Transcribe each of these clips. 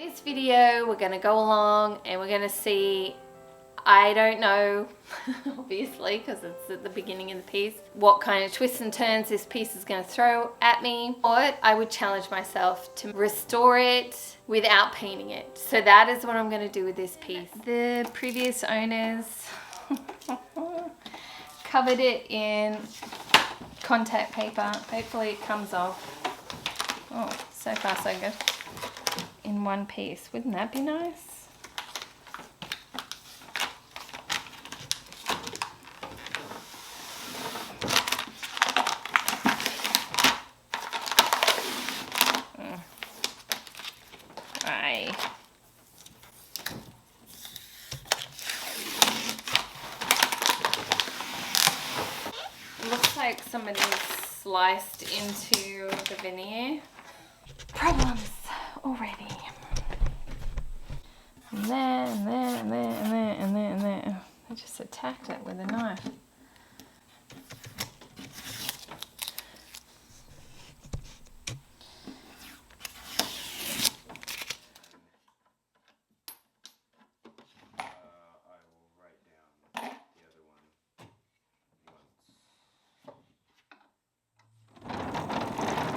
This video we're going to go along and we're going to see, I don't know obviously because it's at the beginning of the piece, what kind of twists and turns this piece is going to throw at me. Or I would challenge myself to restore it without painting it. So that is what I'm going to do with this piece. The previous owners covered it in contact paper. Hopefully it comes off. Oh, so far so good. In one piece. Wouldn't that be nice? Looks like somebody's sliced into the veneer. Problems already. And there, and there, and there, and there, and there, and there. I just attacked it with a knife.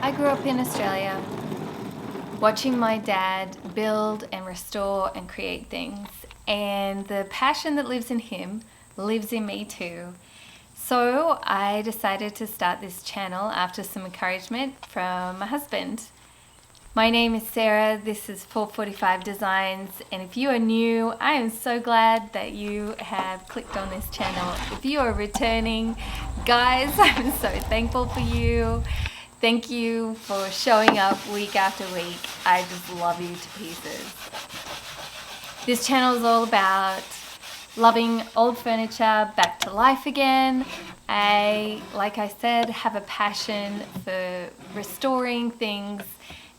I grew up in Australia, watching my dad build and restore and create things, and the passion that lives in him lives in me too. So I decided to start this channel after some encouragement from my husband. My name is Sarah, this is 445 Designs, and if you are new, I am so glad that you have clicked on this channel. If you are returning, guys, I'm so thankful for you. Thank you for showing up week after week. I just love you to pieces. This channel is all about loving old furniture back to life again. Like I said, have a passion for restoring things.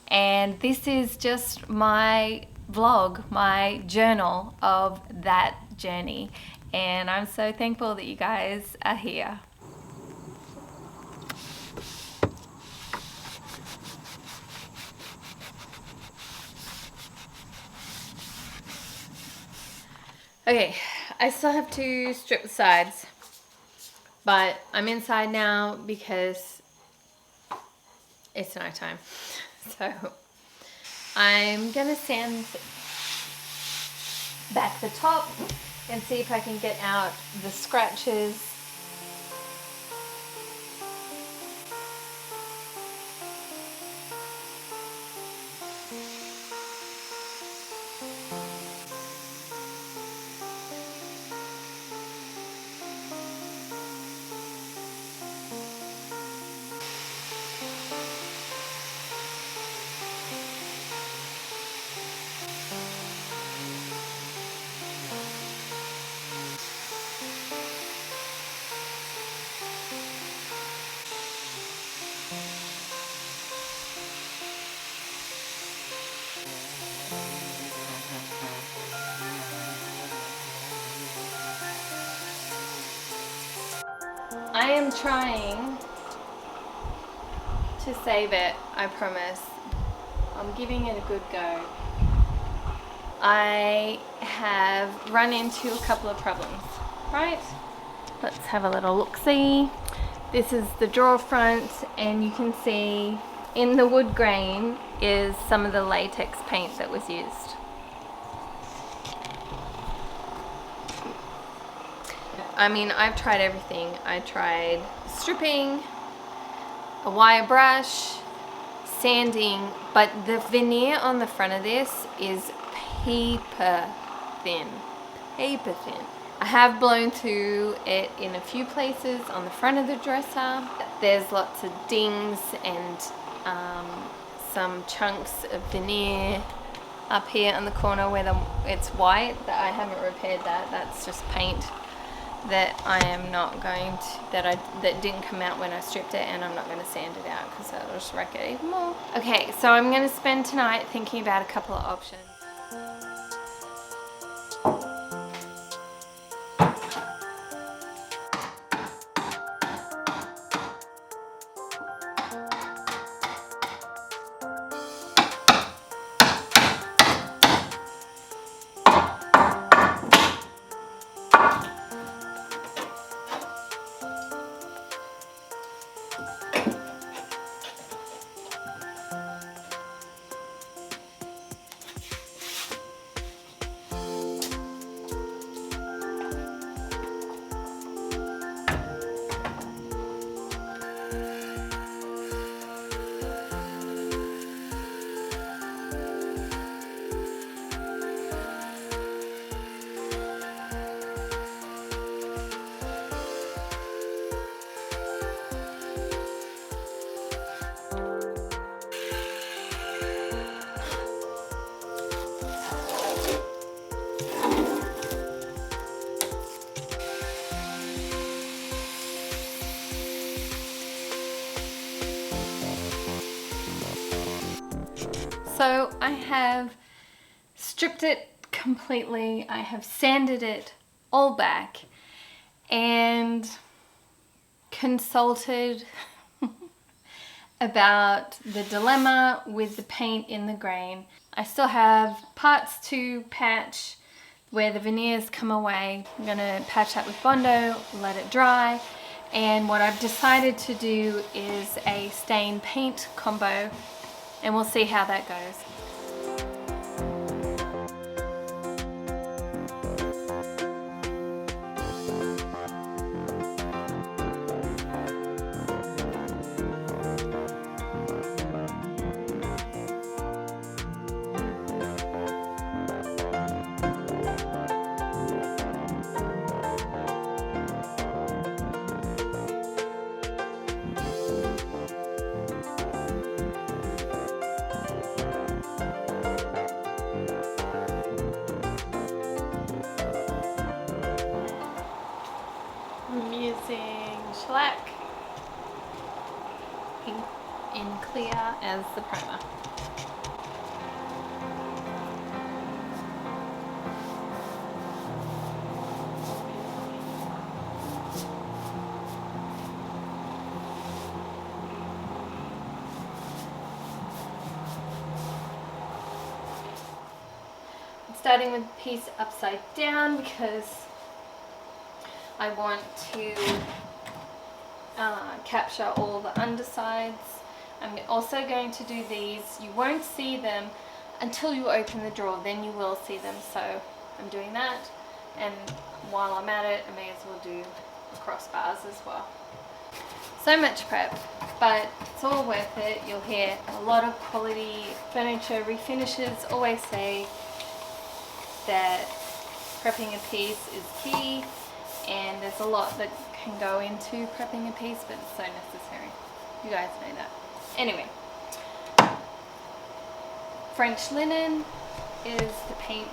And this is just my vlog, my journal of that journey. And I'm so thankful that you guys are here. Okay, I still have to strip the sides, but I'm inside now because it's nighttime. So I'm gonna sand back the top and see if I can get out the scratches. I am trying to save it, I promise. I'm giving it a good go. I have run into a couple of problems, right? Let's have a little look-see. This is the drawer front, and you can see in the wood grain is some of the latex paint that was used. I mean, I've tried everything. I tried stripping, a wire brush, sanding, but the veneer on the front of this is paper thin. Paper thin. I have blown through it in a few places on the front of the dresser. There's lots of dings and some chunks of veneer up here on the corner where it's white. That I haven't repaired that. That's just paint that I am not going to, that didn't come out when I stripped it, and I'm not going to sand it out because that'll just wreck it even more. Okay, so I'm going to spend tonight thinking about a couple of options. So I have stripped it completely. I have sanded it all back and consulted about the dilemma with the paint in the grain. I still have parts to patch where the veneers come away. I'm going to patch that with Bondo, let it dry, and what I've decided to do is a stain paint combo, and we'll see how that goes. I'm using shellac in clear as the primer. I'm starting with the piece upside down because I want to capture all the undersides. I'm also going to do these. You won't see them until you open the drawer, then you will see them. So I'm doing that, and while I'm at it, I may as well do the crossbars as well. So much prep, but it's all worth it. You'll hear a lot of quality furniture refinishers always say that prepping a piece is key, and there's a lot that can go into prepping a piece, but it's so necessary. You guys know that. Anyway, French linen is the paint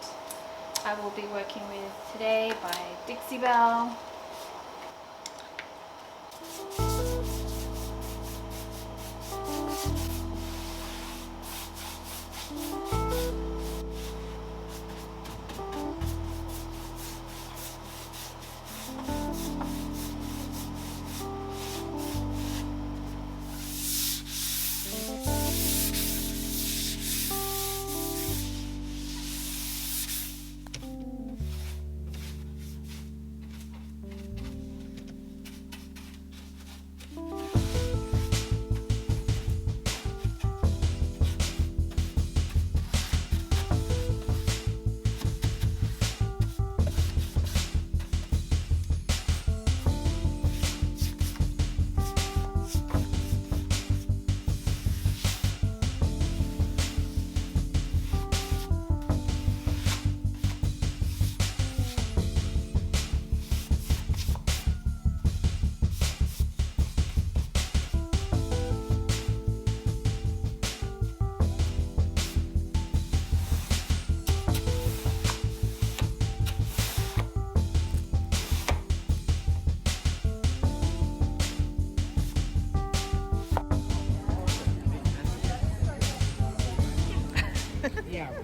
I will be working with today by Dixie Belle.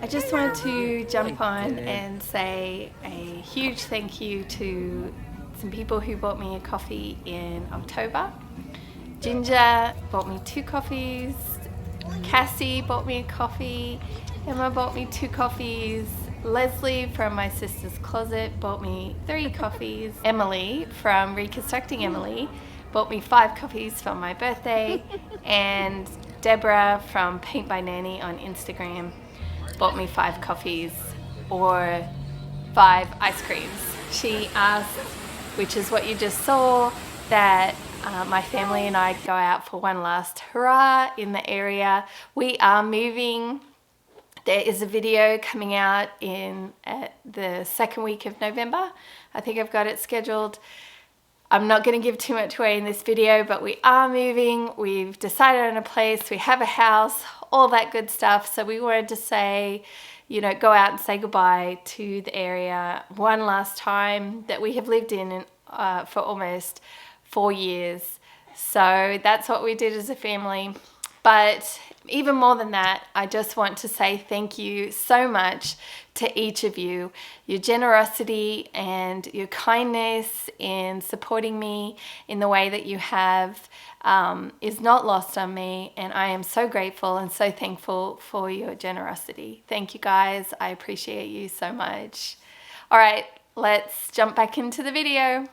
I just wanted to jump on and say a huge thank you to some people who bought me a coffee in October. Ginger bought me 2 coffees, Cassie bought me a coffee, Emma bought me 2 coffees, Leslie from My Sister's Closet bought me 3 coffees, Emily from Reconstructing Emily bought me 5 coffees for my birthday, and Deborah from Paint by Nanny on Instagram bought me 5 coffees or 5 ice creams. She asked, which is what you just saw, that my family and I go out for one last hurrah in the area. We are moving. There is a video coming out in the second week of November. I think I've got it scheduled. I'm not going to give too much away in this video, but we are moving. We've decided on a place. We have a house, all that good stuff. So we wanted to say go out and say goodbye to the area one last time that we have lived in for almost 4 years. So that's what we did as a family. But even more than that, I just want to say thank you so much to each of you. Your generosity and your kindness in supporting me in the way that you have is not lost on me, and I am so grateful and so thankful for your generosity. Thank you guys. I appreciate you so much. All right, let's jump back into the video.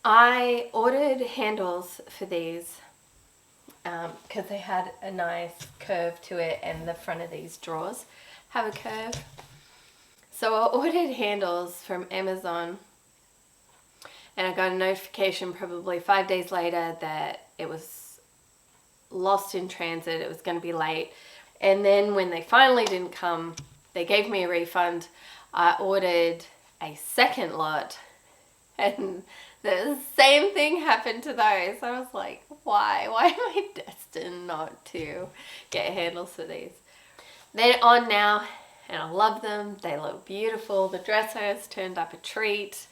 I ordered handles for these because they had a nice curve to it, and the front of these drawers have a curve. So I ordered handles from Amazon, and I got a notification probably 5 days later that it was lost in transit, it was going to be late. And then when they finally didn't come, they gave me a refund. I ordered a second lot, and the same thing happened to those. I was like, why? Why am I destined not to get handles for these? They're on now, and I love them. They look beautiful. The dresser has turned up a treat.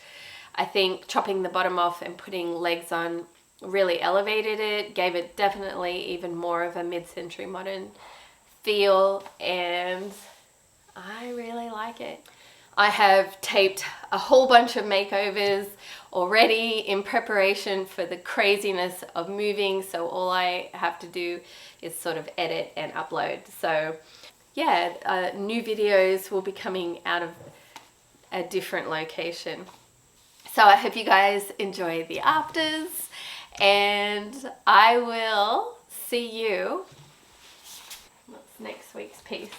I think chopping the bottom off and putting legs on really elevated it, gave it definitely even more of a mid-century modern feel, and I really like it. I have taped a whole bunch of makeovers already in preparation for the craziness of moving, so all I have to do is sort of edit and upload. So yeah, new videos will be coming out of a different location. So I hope you guys enjoy the afters, and I will see you. What's next week's piece?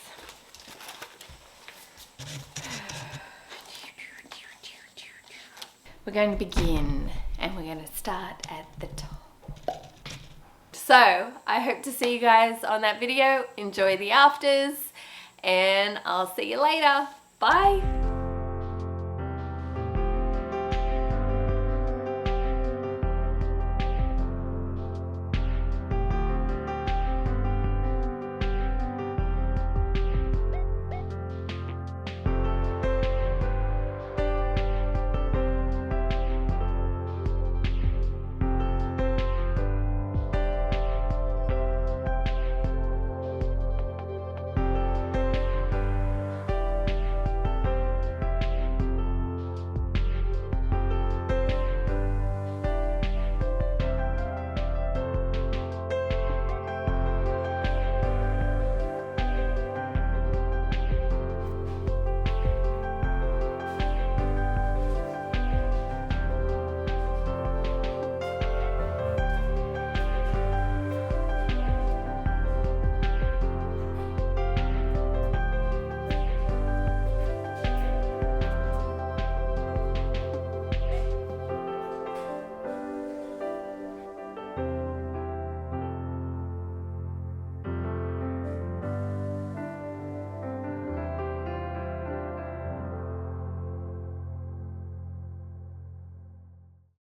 We're going to begin, and we're going to start at the top. So I hope to see you guys on that video. Enjoy the afters, and I'll see you later. Bye.